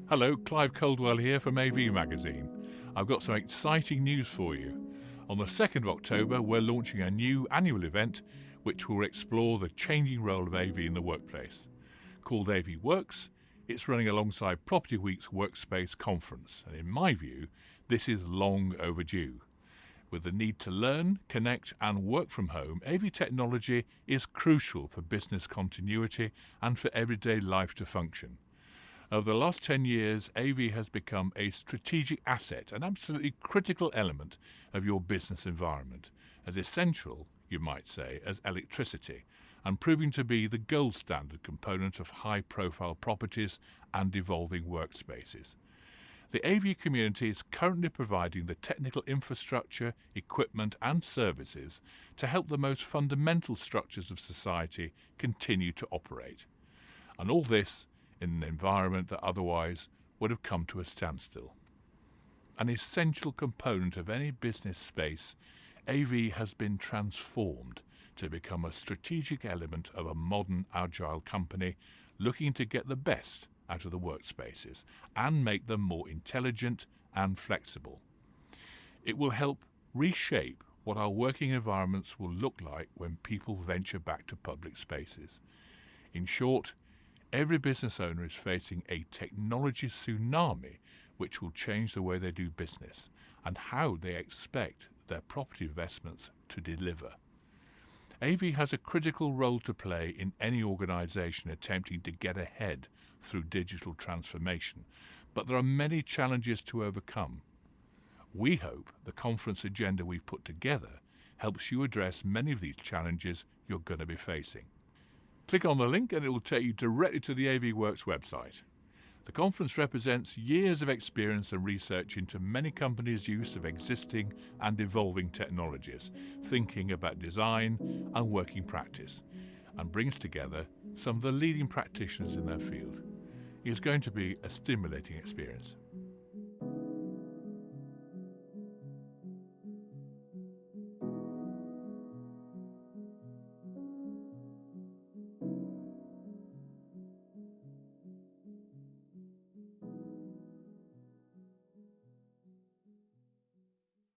Hello, Clive Coldwell here from AV Magazine. I've got some exciting news for you. On the 2nd of October, we're launching a new annual event which will explore the changing role of AV in the workplace. Called AVWorks, it's running alongside Property Week's WorkSpace conference, and in my view, this is long overdue. With the need to learn, connect and work from home, AV technology is crucial for business continuity and for everyday life to function. Over the last 10 years, AV has become a strategic asset, an absolutely critical element of your business environment, as essential, you might say, as electricity, and proving to be the gold standard component of high-profile properties and evolving workspaces. The AV community is currently providing the technical infrastructure, equipment and services to help the most fundamental structures of society continue to operate. And all this in an environment that otherwise would have come to a standstill. An essential component of any business space, AV has been transformed to become a strategic element of a modern, agile company looking to get the best out of the workspaces and make them more intelligent and flexible. It will help reshape what our working environments will look like when people venture back to public spaces. In short, every business owner is facing a technology tsunami which will change the way they do business and how they expect their property investments to deliver. AV has a critical role to play in any organisation attempting to get ahead through digital transformation, but there are many challenges to overcome. We hope the conference agenda we've put together helps you address many of these challenges you're going to be facing. Click on the link and it will take you directly to the AVWorks website. The conference represents years of experience and research into many companies' use of existing and evolving technologies, thinking about design and working practice, and brings together some of the leading practitioners in their field. It's going to be a stimulating experience.